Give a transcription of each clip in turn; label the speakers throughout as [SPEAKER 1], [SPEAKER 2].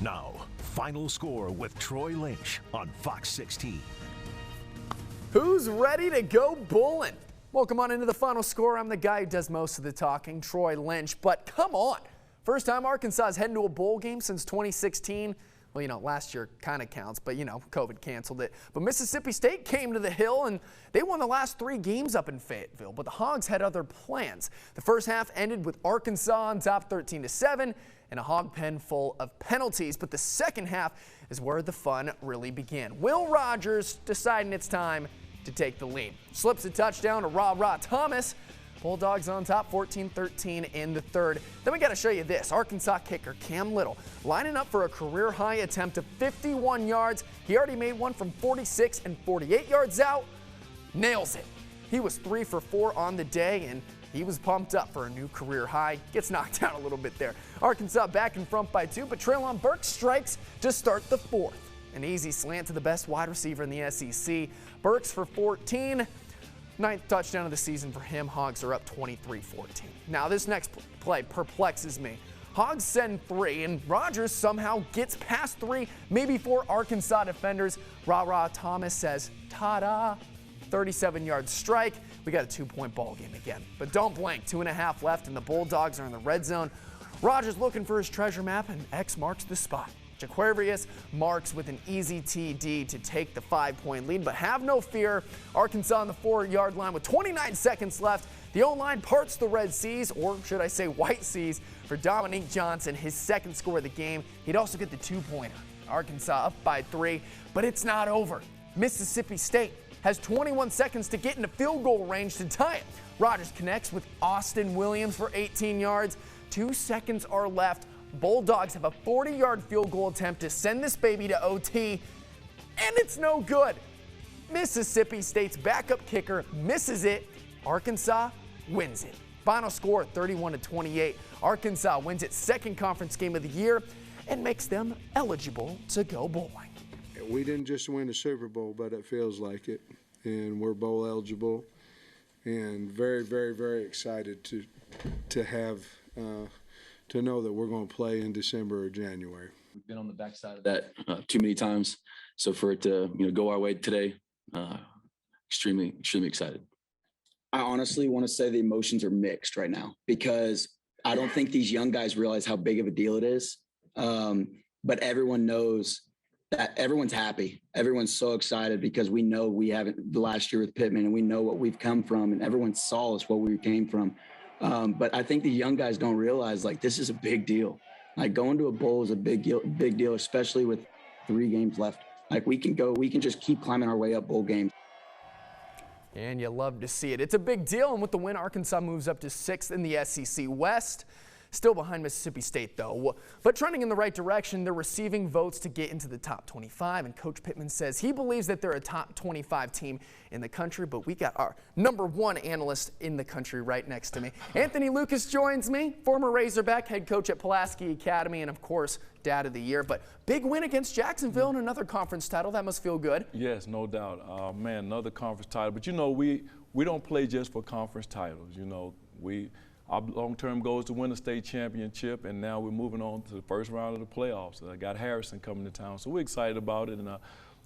[SPEAKER 1] Now, final score with Troy Lynch on Fox 16.
[SPEAKER 2] Who's ready to go bowling? Welcome on into the final score. I'm the guy who does most of the talking, Troy Lynch. But come on, first time Arkansas is heading to a bowl game since 2016. Well, last year kind of counts, but COVID canceled it. But Mississippi State came to the Hill and they won the last 3 games up in Fayetteville. But the Hogs had other plans. The first half ended with Arkansas on top 13-7 and a hog pen full of penalties. But the second half is where the fun really began. Will Rogers deciding it's time to take the lead. Slips a touchdown to Ra Thomas. Bulldogs on top 14-13 in the third. Then we got to show you this. Arkansas kicker Cam Little lining up for a career-high attempt of 51 yards. He already made one from 46 and 48 yards out. Nails it. He was 3 for 4 on the day, and he was pumped up for a new career high. Gets knocked down a little bit there. Arkansas back in front by 2, but Treylon Burks strikes to start the fourth. An easy slant to the best wide receiver in the SEC. Burks for 14. 9th touchdown of the season for him. Hogs are up 23-14. Now this next play perplexes me. Hogs send 3, and Rogers somehow gets past 3, maybe 4 Arkansas defenders. Ra Thomas says, ta-da, 37-yard strike. We got a 2-point ball game again. But don't blink, 2.5 left, and the Bulldogs are in the red zone. Rogers looking for his treasure map, and X marks the spot. Jaquarius marks with an easy TD to take the 5-point lead, but have no fear. Arkansas on the 4-yard line with 29 seconds left. The O-line parts the Red Seas, or should I say White Seas, for Dominique Johnson, his second score of the game. He'd also get the 2-pointer. Arkansas up by 3, but it's not over. Mississippi State has 21 seconds to get into field goal range to tie it. Rogers connects with Austin Williams for 18 yards. 2 seconds are left. Bulldogs have a 40-yard field goal attempt to send this baby to OT, and it's no good. Mississippi State's backup kicker misses it. Arkansas wins it. Final score 31-28. Arkansas wins its second conference game of the year and makes them eligible to go bowling.
[SPEAKER 3] We didn't just win the Super Bowl, but it feels like it, and we're bowl eligible, and very, very, very excited to have. To know that we're going to play in December or January.
[SPEAKER 4] We've been on the backside of that too many times. So for it to go our way today, extremely excited.
[SPEAKER 5] I honestly want to say the emotions are mixed right now because I don't think these young guys realize how big of a deal it is. But everyone knows that everyone's happy. Everyone's so excited because we know we haven't the last year with Pittman and we know what we've come from and everyone saw us what we came from. But I think the young guys don't realize, this is a big deal. Going to a bowl is a big deal, especially with 3 games left. We can just keep climbing our way up bowl games.
[SPEAKER 2] And you love to see it. It's a big deal, and with the win, Arkansas moves up to 6th in the SEC West. Still behind Mississippi State, though. But trending in the right direction, they're receiving votes to get into the top 25. And Coach Pittman says he believes that they're a top 25 team in the country. But we got our #1 analyst in the country right next to me. Anthony Lucas joins me, former Razorback, head coach at Pulaski Academy, and, of course, Dad of the Year. But big win against Jacksonville and another conference title. That must feel good.
[SPEAKER 6] Yes, no doubt. Man, another conference title. But, we don't play just for conference titles. Our long-term goal is to win a state championship, and now we're moving on to the first round of the playoffs. I got Harrison coming to town, so we're excited about it and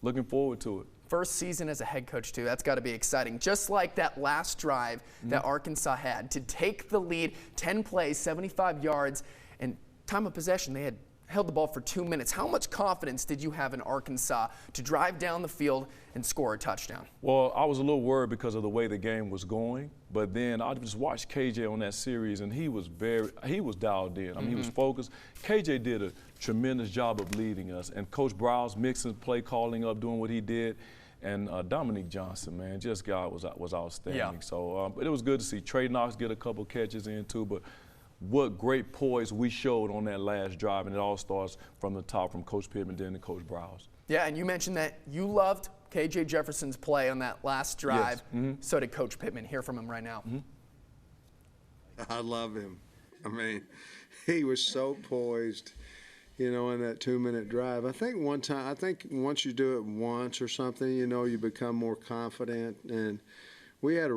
[SPEAKER 6] looking forward to it.
[SPEAKER 2] First season as a head coach, too. That's got to be exciting. Just like that last drive that Arkansas had to take the lead, 10 plays, 75 yards, and time of possession, they had held the ball for 2 minutes. How much confidence did you have in Arkansas to drive down the field and score a touchdown?
[SPEAKER 6] Well, I was a little worried because of the way the game was going, but then I just watched KJ on that series, and he was dialed in. I mean, he was focused. KJ did a tremendous job of leading us, and Coach Browse mixing play calling up, doing what he did. And Dominique Johnson, man, was outstanding.
[SPEAKER 2] Yeah.
[SPEAKER 6] So, but it was good to see Trey Knox get a couple catches in too, but what great poise we showed on that last drive, and it all starts from the top, from Coach Pittman, then to Coach Browse.
[SPEAKER 2] Yeah, and you mentioned that you loved KJ Jefferson's play on that last drive. Yes. So did Coach Pittman. Hear from him right now.
[SPEAKER 3] I love him. I mean, he was so poised, in that 2-minute drive. I think once you do it once or something, you become more confident. And we had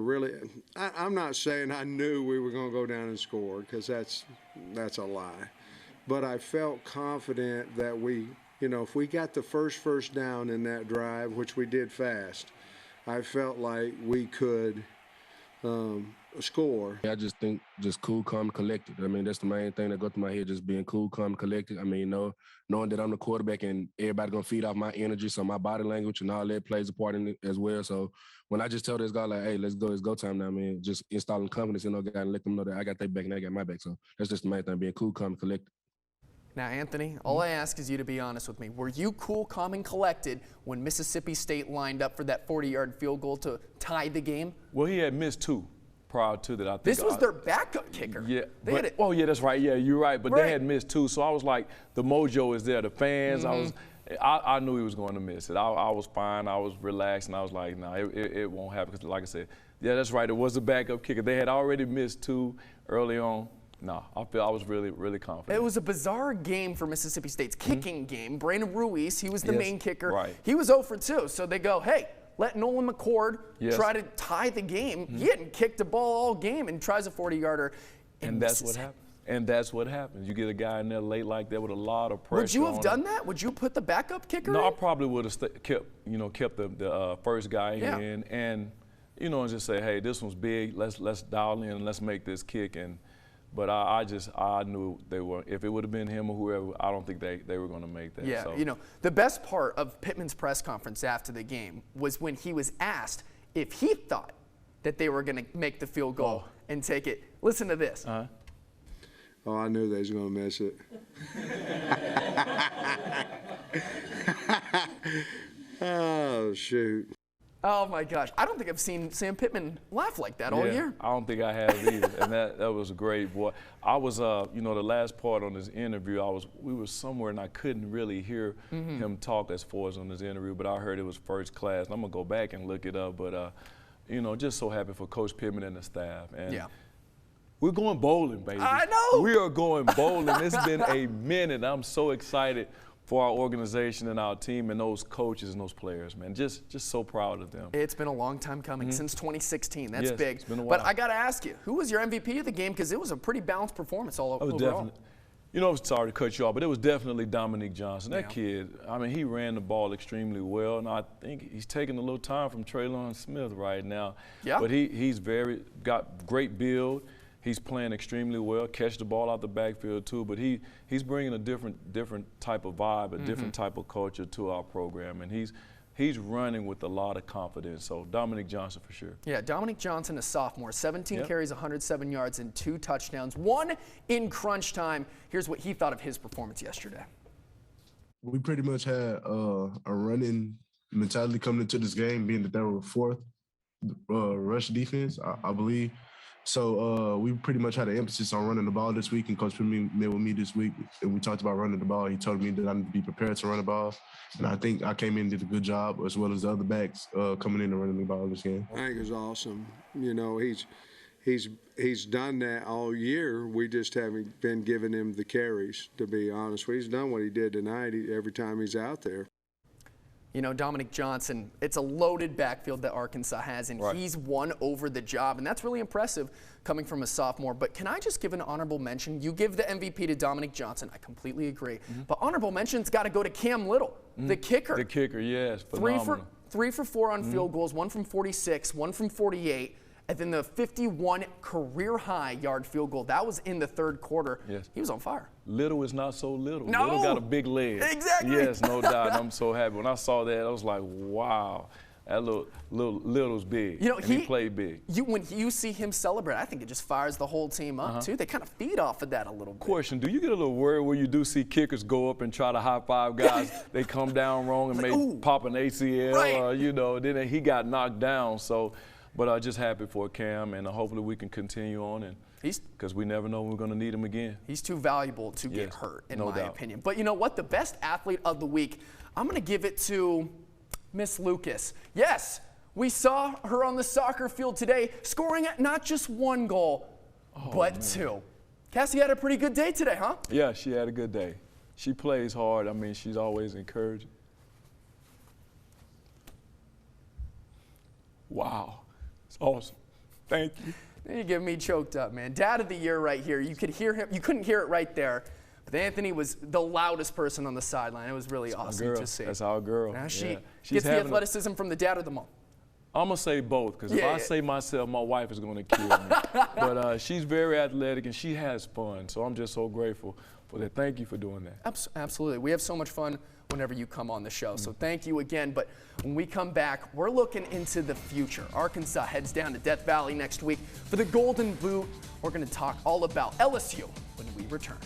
[SPEAKER 3] I'm not saying I knew we were going to go down and score, because that's a lie. but I felt confident that we, if we got the first down in that drive, which we did fast, I felt like we could score.
[SPEAKER 7] I just think just cool, calm, collected. I mean, that's the main thing that goes through my head, just being cool, calm, collected. I mean, knowing that I'm the quarterback and everybody going to feed off my energy, so my body language and all that plays a part in it as well. So when I just tell this guy, like, hey, let's go, it's go time now, man, just installing confidence in those guys and let them know that I got their back and they got my back. So that's just the main thing, being cool, calm, collected.
[SPEAKER 2] Now, Anthony, all I ask is you to be honest with me. Were you cool, calm, and collected when Mississippi State lined up for that 40-yard field goal to tie the game?
[SPEAKER 6] Well, he had missed 2 prior to that. I think
[SPEAKER 2] this was their backup kicker.
[SPEAKER 6] Yeah.
[SPEAKER 2] Oh,
[SPEAKER 6] yeah, that's right. Yeah, you're right. But they had missed 2, so I was like, the mojo is there. The fans, I knew he was going to miss it. I was fine. I was relaxed, and I was like, no, it won't happen. Because like I said, yeah, that's right. It was a backup kicker. They had already missed 2 early on. No, I was really, really confident.
[SPEAKER 2] It was a bizarre game for Mississippi State's kicking game. Brandon Ruiz, he was the main kicker.
[SPEAKER 6] Right.
[SPEAKER 2] He was 0 for 2, so they go, hey, let Nolan McCord try to tie the game. He hadn't kicked a ball all game and tries a 40-yarder.
[SPEAKER 6] And that's what happened. And that's what happens. You get a guy in there late like that with a lot of pressure.
[SPEAKER 2] Would you have done that? Would you put the backup kicker in?
[SPEAKER 6] No, I probably would have kept the first guy in and just say, hey, this one's big. Let's dial in and let's make this kick. But I knew they were. If it would have been him or whoever, I don't think they were going to make that.
[SPEAKER 2] Yeah,
[SPEAKER 6] so.
[SPEAKER 2] The best part of Pittman's press conference after the game was when he was asked if he thought that they were going to make the field goal and take it. Listen to this.
[SPEAKER 3] Oh, I knew they was going to miss it. Oh, shoot.
[SPEAKER 2] Oh, my gosh. I don't think I've seen Sam Pittman laugh like that all year.
[SPEAKER 6] I don't think I have either. And that was great, boy. I was, the last part on this interview, we were somewhere and I couldn't really hear him talk as far as on this interview, but I heard it was first class. And I'm going to go back and look it up. But, just so happy for Coach Pittman and the staff. And we're going bowling, baby.
[SPEAKER 2] I know.
[SPEAKER 6] We are going bowling. It's been a minute. I'm so excited for our organization and our team and those coaches and those players, man. Just so proud of them.
[SPEAKER 2] It's been a long time coming, since 2016. That's big.
[SPEAKER 6] It's been a while.
[SPEAKER 2] But I got to ask you, who was your MVP of the game? Because it was a pretty balanced performance overall.
[SPEAKER 6] I'm sorry to cut you off, but it was definitely Dominique Johnson. That kid, I mean, he ran the ball extremely well, and I think he's taking a little time from Traylon Smith right now. Yeah. But he's got great build. He's playing extremely well, catch the ball out the backfield too, but he's bringing a different type of vibe, a different type of culture to our program, and he's running with a lot of confidence. So Dominique Johnson for sure. Yeah,
[SPEAKER 2] Dominique Johnson, a sophomore, 17 carries, 107 yards, and 2 touchdowns, 1 in crunch time. Here's what he thought of his performance yesterday.
[SPEAKER 7] We pretty much had a running mentality coming into this game, being that they were 4th rush defense, I believe. So we pretty much had an emphasis on running the ball this week, and Coach Pittman met with me this week, and we talked about running the ball. He told me that I need to be prepared to run the ball, and I think I came in and did a good job, as well as the other backs coming in and running the ball this game.
[SPEAKER 3] I think it was awesome. He's done that all year. We just haven't been giving him the carries, to be honest. He's done what he did tonight every time he's out there.
[SPEAKER 2] Dominique Johnson, it's a loaded backfield that Arkansas has, and he's won over the job, and that's really impressive coming from a sophomore. But can I just give an honorable mention? You give the MVP to Dominique Johnson. I completely agree. But honorable mention's got to go to Cam Little, the kicker.
[SPEAKER 6] The kicker, yes, phenomenal.
[SPEAKER 2] 3 for 4 on field goals, 1 from 46, 1 from 48. And then the 51 career-high yard field goal, that was in the 3rd quarter. Yes. He was on fire.
[SPEAKER 6] Little is not so little.
[SPEAKER 2] No.
[SPEAKER 6] Little got a big leg.
[SPEAKER 2] Exactly.
[SPEAKER 6] Yes, no doubt. I'm so happy. When I saw that, I was like, wow. That little's big. He played big.
[SPEAKER 2] When you see him celebrate, I think it just fires the whole team up, too. They kind of feed off of that a little bit.
[SPEAKER 6] Question, do you get a little worried where you do see kickers go up and try to high-five guys? They come down wrong and may pop an ACL, then he got knocked down. So. But I'm just happy for Cam, and hopefully we can continue on, and because we never know when we're going to need him again.
[SPEAKER 2] He's too valuable to get hurt, in my opinion. But you know what? The best athlete of the week, I'm going to give it to Miss Lucas. Yes, we saw her on the soccer field today, scoring at not just 1 goal, but 2. Cassie had a pretty good day today, huh?
[SPEAKER 6] Yeah, she had a good day. She plays hard. I mean, she's always encouraging. Wow. Awesome. Thank you.
[SPEAKER 2] You get me choked up, man. Dad of the year right here. You could hear him. You couldn't hear it right there, But Anthony was the loudest person on the sideline. It was really awesome to see.
[SPEAKER 6] That's our girl.
[SPEAKER 2] Now she
[SPEAKER 6] yeah.
[SPEAKER 2] gets the athleticism from the dad or the mom.
[SPEAKER 6] I'm going to say both, because if I say myself, my wife is going to kill me. But she's very athletic, and she has fun, so I'm just so grateful for that. Thank you for doing that.
[SPEAKER 2] Absolutely. We have so much fun whenever you come on the show, so thank you again. But when we come back, we're looking into the future. Arkansas heads down to Death Valley next week for the Golden Boot. We're going to talk all about LSU when we return.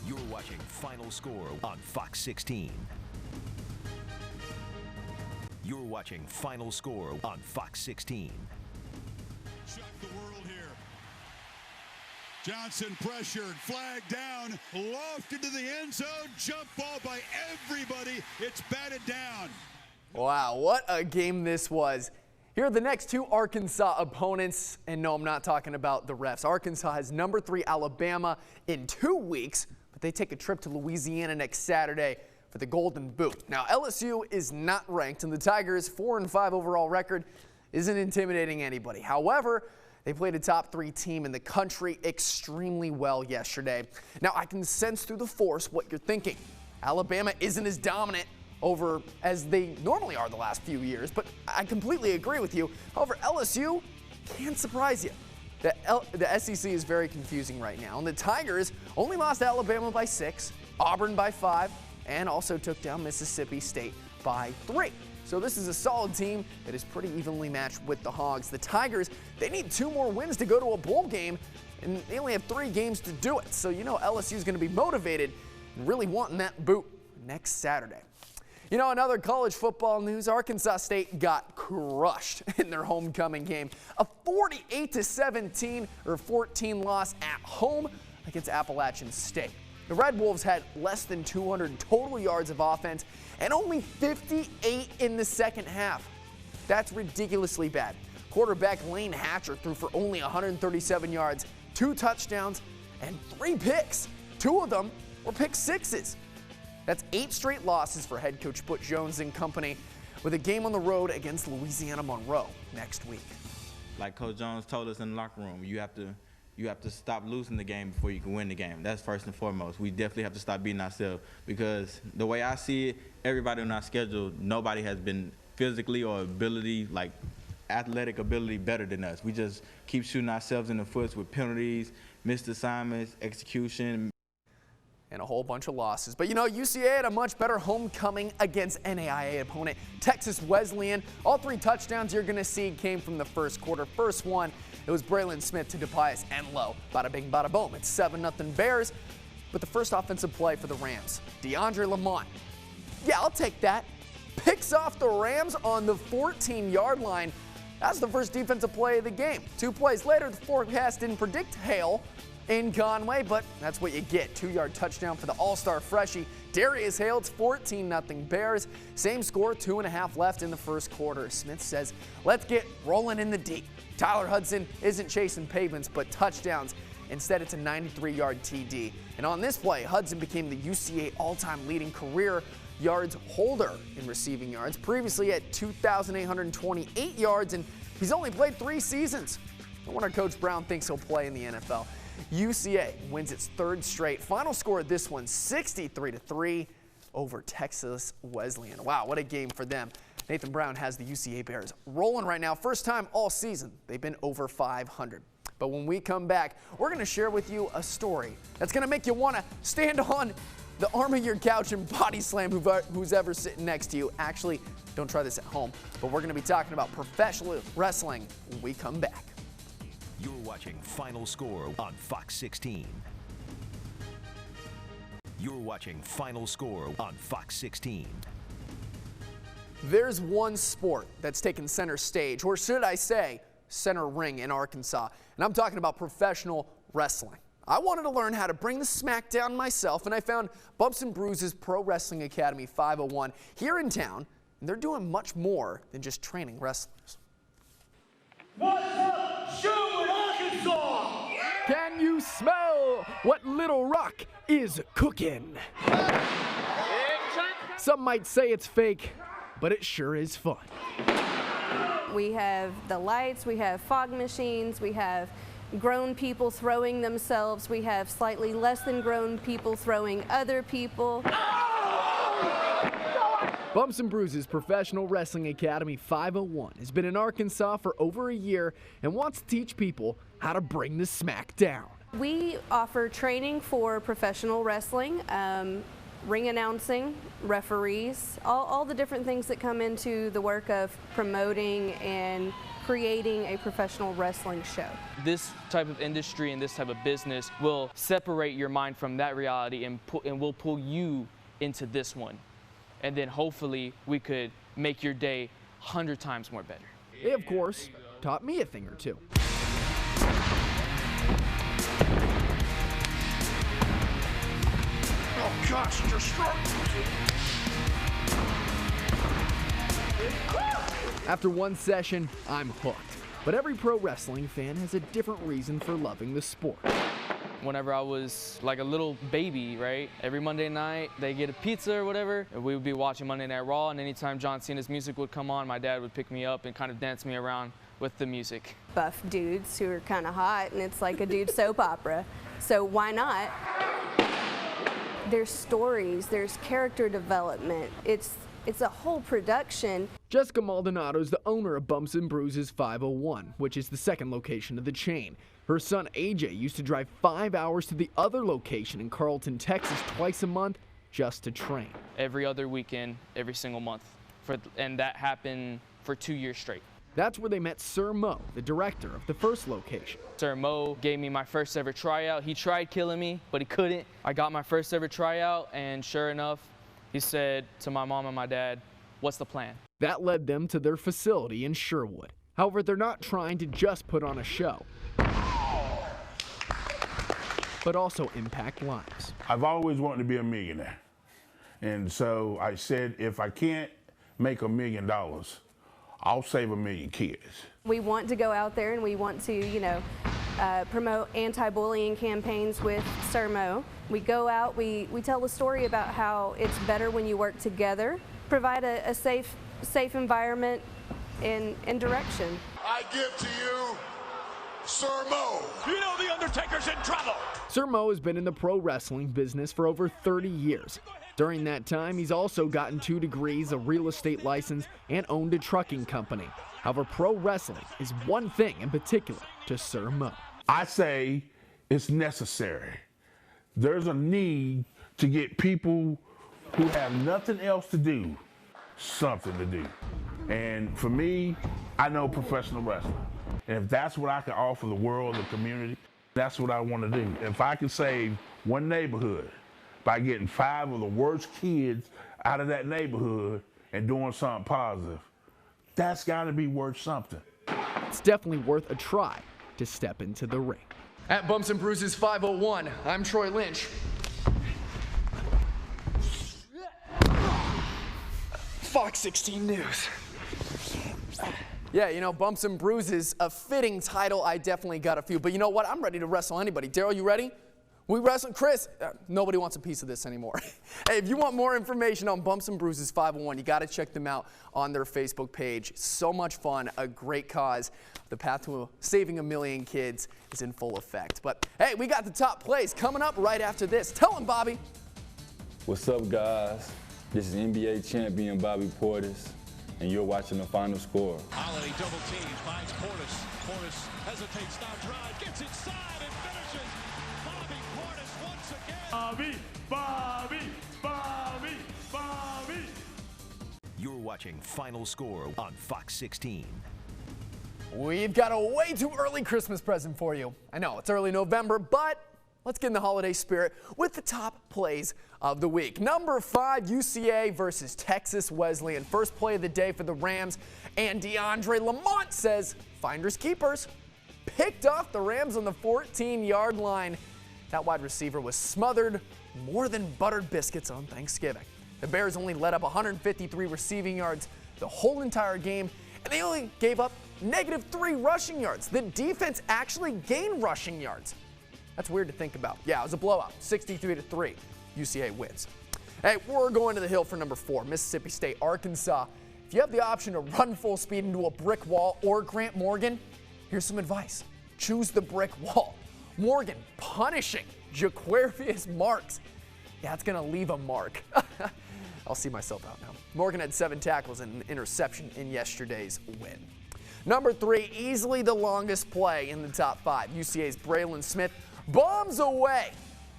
[SPEAKER 1] You're watching Final Score on Fox 16. You're watching Final Score on Fox 16.
[SPEAKER 8] Shock the world here. Johnson pressured, flag down, lofted to the end zone, jump ball by everybody. It's batted down.
[SPEAKER 2] Wow, what a game this was. Here are the next two Arkansas opponents, and no, I'm not talking about the refs. Arkansas has number 3 Alabama in 2 weeks, but they take a trip to Louisiana next Saturday for the Golden Boot. Now, LSU is not ranked, and the Tigers' 4-5 overall record isn't intimidating anybody. However, they played a top 3 team in the country extremely well yesterday. Now, I can sense through the force what you're thinking. Alabama isn't as dominant over as they normally are the last few years, but I completely agree with you. However, LSU can surprise you. The SEC is very confusing right now, and the Tigers only lost to Alabama by 6, Auburn by 5, and also took down Mississippi State by 3. So this is a solid team that is pretty evenly matched with the Hogs. The Tigers, they need 2 more wins to go to a bowl game, and they only have 3 games to do it. So you know LSU is going to be motivated and really wanting that boot next Saturday. You know, in other college football news, Arkansas State got crushed in their homecoming game. A 48-17 or 14 loss at home against Appalachian State. The Red Wolves had less than 200 total yards of offense and only 58 in the second half. That's ridiculously bad. Quarterback Lane Hatcher threw for only 137 yards, 2 touchdowns, and 3 picks. 2 of them were pick sixes. That's 8 straight losses for head coach Butch Jones and company, with a game on the road against Louisiana Monroe next week.
[SPEAKER 9] Like Coach Jones told us in the locker room, you have to stop losing the game before you can win the game. That's first and foremost. We definitely have to stop beating ourselves, because the way I see it, everybody on our schedule, nobody has been physically or ability, like athletic ability, better than us. We just keep shooting ourselves in the foot with penalties, missed assignments, execution,
[SPEAKER 2] and a whole bunch of losses. But you know, UCA had a much better homecoming against NAIA opponent Texas Wesleyan. All 3 touchdowns you're going to see came from the first quarter. First one, it was Braylon Smith to DePius and Lowe. Bada bing, bada boom. It's 7-0 Bears. But the first offensive play for the Rams, DeAndre Lamont. Yeah, I'll take that. Picks off the Rams on the 14-yard line. That's the first defensive play of the game. 2 plays later, the forecast didn't predict hail in Conway, but that's what you get. 2-yard touchdown for the all-star freshie Darius Hale. It's 14-0 Bears. Same score, 2.5 left in the first quarter. Smith says, let's get rolling in the deep. Tyler Hudson isn't chasing pavements, but touchdowns. Instead, it's a 93-yard TD. And on this play, Hudson became the UCA all-time leading career yards holder in receiving yards. Previously at 2,828 yards, and he's only played 3 seasons. No wonder Coach Brown thinks he'll play in the NFL. UCA wins its 3rd straight. Final score of this one, 63-3 over Texas Wesleyan. Wow, what a game for them. Nathan Brown has the UCA Bears rolling right now. First time all season they've been over 500. But when we come back, we're going to share with you a story that's going to make you want to stand on the arm of your couch and body slam who's ever sitting next to you. Actually, don't try this at home. But we're going to be talking about professional wrestling when we come back.
[SPEAKER 1] You're watching Final Score on Fox 16. You're watching Final Score on Fox 16.
[SPEAKER 2] There's one sport that's taken center stage, or should I say center ring, in Arkansas, and I'm talking about professional wrestling. I wanted to learn how to bring the smackdown myself, and I found Bumps and Bruises Pro Wrestling Academy 501 here in town, and they're doing much more than just training wrestlers.
[SPEAKER 10] What's up, Sherwood, Arkansas?
[SPEAKER 2] Can you smell what Little Rock is cooking? Some might say it's fake, but it sure is fun.
[SPEAKER 11] We have the lights, we have fog machines, we have grown people throwing themselves. We have slightly less than grown people throwing other people.
[SPEAKER 2] Bumps and Bruises Professional Wrestling Academy 501 has been in Arkansas for over a year and wants to teach people how to bring the smack down.
[SPEAKER 11] We offer training for professional wrestling, ring announcing, referees, all the different things that come into the work of promoting and creating a professional wrestling show.
[SPEAKER 12] This type of industry and this type of business will separate your mind from that reality and will pull you into this one. And then hopefully we could make your day 100 times more better.
[SPEAKER 2] They, of course, taught me a thing or two.
[SPEAKER 10] Oh gosh, you're strong.
[SPEAKER 2] After one session, I'm hooked. But every pro wrestling fan has a different reason for loving the sport.
[SPEAKER 12] Whenever I was like a little baby, right? Every Monday night, they get a pizza or whatever, and we would be watching Monday Night Raw, and anytime John Cena's music would come on, my dad would pick me up and kind of dance me around with the music.
[SPEAKER 11] Buff dudes who are kind of hot, and it's like a dude soap opera. So why not? There's stories, there's character development. It's a whole production.
[SPEAKER 2] Jessica Maldonado is the owner of Bumps and Bruises 501, which is the second location of the chain. Her son AJ used to drive 5 hours to the other location in Carlton, Texas twice a month just to train.
[SPEAKER 12] Every other weekend, every single month. And that happened for 2 years straight.
[SPEAKER 2] That's where they met Sir Mo, the director of the first location.
[SPEAKER 12] Sir Mo gave me my first ever tryout. He tried killing me, but he couldn't. I got my first ever tryout, and sure enough, he said to my mom and my dad, "What's the plan?"
[SPEAKER 2] That led them to their facility in Sherwood. However, they're not trying to just put on a show, but also impact lives.
[SPEAKER 13] I've always wanted to be a millionaire. And so I said, if I can't make $1 million, I'll save 1 million kids.
[SPEAKER 11] We want to go out there and we want to, promote anti-bullying campaigns with Sir Mo. We go out, we tell a story about how it's better when you work together, provide a safe environment and direction.
[SPEAKER 10] I give to you Sir Mo. You know the Undertaker's in trouble.
[SPEAKER 2] Sir Mo has been in the pro wrestling business for over 30 years. During that time, he's also gotten 2 degrees, a real estate license, and owned a trucking company. However, pro wrestling is one thing in particular to Sir Mo.
[SPEAKER 13] I say it's necessary. There's a need to get people who have nothing else to do, something to do. And for me, I know professional wrestling. And if that's what I can offer the world, the community, that's what I want to do. If I can save one neighborhood by getting 5 of the worst kids out of that neighborhood and doing something positive, that's got to be worth something.
[SPEAKER 2] It's definitely worth a try to step into the ring. At Bumps and Bruises 501, I'm Troy Lynch. Fox 16 News. Yeah, Bumps and Bruises, a fitting title. I definitely got a few. But you know what? I'm ready to wrestle anybody. Daryl, you ready? We wrestle. Chris, nobody wants a piece of this anymore. Hey, if you want more information on Bumps and Bruises 501, you got to check them out on their Facebook page. So much fun, a great cause. The path to saving 1 million kids is in full effect. But hey, we got the top plays coming up right after this. Tell them, Bobby.
[SPEAKER 14] What's up, guys? This is NBA champion Bobby Portis, and you're watching The Final Score.
[SPEAKER 10] Holiday double team finds Portis. Portis hesitates, now drive, gets inside and finishes. Bobby Portis once again. Bobby.
[SPEAKER 1] You're watching Final Score on Fox 16.
[SPEAKER 2] We've got a way too early Christmas present for you. I know, it's early November, but let's get in the holiday spirit with the top plays of the week. Number 5, UCA versus Texas Wesleyan. First play of the day for the Rams, and DeAndre Lamont says, finders keepers. Picked off the Rams on the 14-yard line. That wide receiver was smothered more than buttered biscuits on Thanksgiving. The Bears only let up 153 receiving yards the whole entire game, and they only gave up -3 rushing yards. The defense actually gained rushing yards. That's weird to think about. Yeah, it was a blowout, 63-3. UCA wins. Hey, we're going to the hill for number 4, Mississippi State, Arkansas. If you have the option to run full speed into a brick wall or Grant Morgan, here's some advice. choose the brick wall. Morgan punishing Jaquarius Marks. Yeah, it's going to leave a mark. I'll see myself out now. Morgan had 7 tackles and an interception in yesterday's win. Number 3, easily the longest play in the top 5. UCA's Braylon Smith bombs away.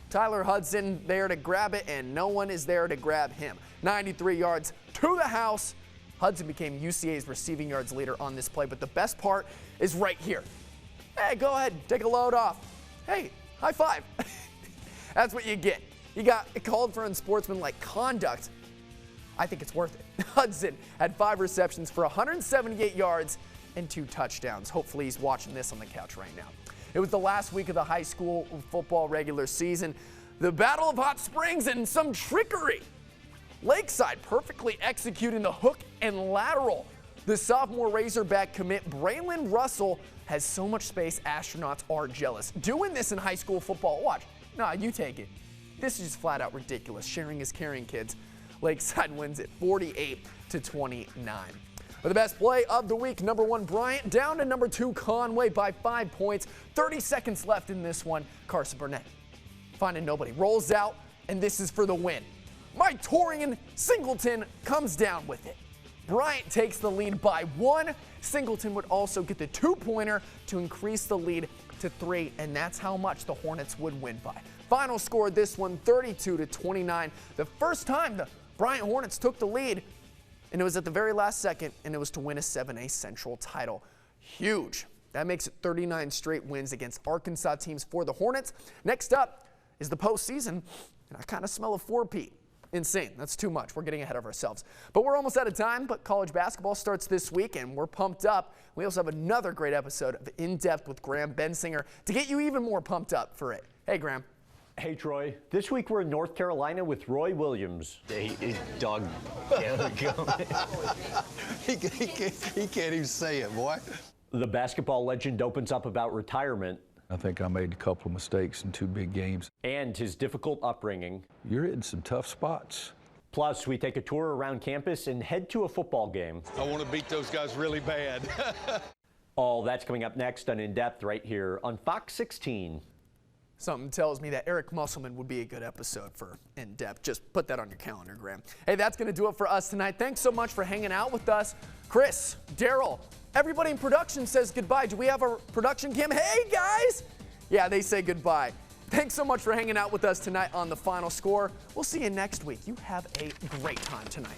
[SPEAKER 2] Tyler Hudson there to grab it, and no one is there to grab him. 93 yards to the house. Hudson became UCA's receiving yards leader on this play, but the best part is right here. Hey, go ahead, take a load off. Hey, high five. That's what you get. You got called for unsportsmanlike conduct. I think it's worth it. Hudson had 5 receptions for 178 yards and 2 touchdowns. Hopefully he's watching this on the couch right now. It was the last week of the high school football regular season. The Battle of Hot Springs and some trickery. Lakeside perfectly executing the hook and lateral. The sophomore Razorback commit Braylon Russell has so much space, astronauts are jealous. Doing this in high school football, watch. Nah, you take it. This is just flat out ridiculous. Sharing is caring, kids. Lakeside wins it 48-29. For the best play of the week, number 1 Bryant down to number 2 Conway by 5 points. 30 seconds left in this one. Carson Burnett finding nobody, rolls out, and this is for the win. Mike Torian Singleton comes down with it. Bryant takes the lead by 1. Singleton would also get the 2-pointer to increase the lead to 3, and that's how much the Hornets would win by. Final score this one 32-29. The first time the Bryant Hornets took the lead, and it was at the very last second, and it was to win a 7A Central title. Huge. That makes it 39 straight wins against Arkansas teams for the Hornets. Next up is the postseason, and I kind of smell a 4-peat. Insane. That's too much. We're getting ahead of ourselves. But we're almost out of time, but college basketball starts this week, and we're pumped up. We also have another great episode of In Depth with Graham Bensinger to get you even more pumped up for it. Hey, Graham.
[SPEAKER 15] Hey, Troy. This week we're in North Carolina with Roy Williams.
[SPEAKER 16] Dog. He can't even say it, boy.
[SPEAKER 15] The basketball legend opens up about retirement.
[SPEAKER 17] I think I made a couple of mistakes in 2 big games.
[SPEAKER 15] And his difficult upbringing.
[SPEAKER 17] You're in some tough spots.
[SPEAKER 15] Plus, we take a tour around campus and head to a football game.
[SPEAKER 16] I want to beat those guys really bad.
[SPEAKER 15] All that's coming up next on In Depth right here on Fox 16.
[SPEAKER 2] Something tells me that Eric Musselman would be a good episode for In Depth. Just put that on your calendar, Graham. Hey, that's going to do it for us tonight. Thanks so much for hanging out with us. Chris, Daryl, everybody in production says goodbye. Do we have a production cam? Hey, guys! Yeah, they say goodbye. Thanks so much for hanging out with us tonight on The Final Score. We'll see you next week. You have a great time tonight.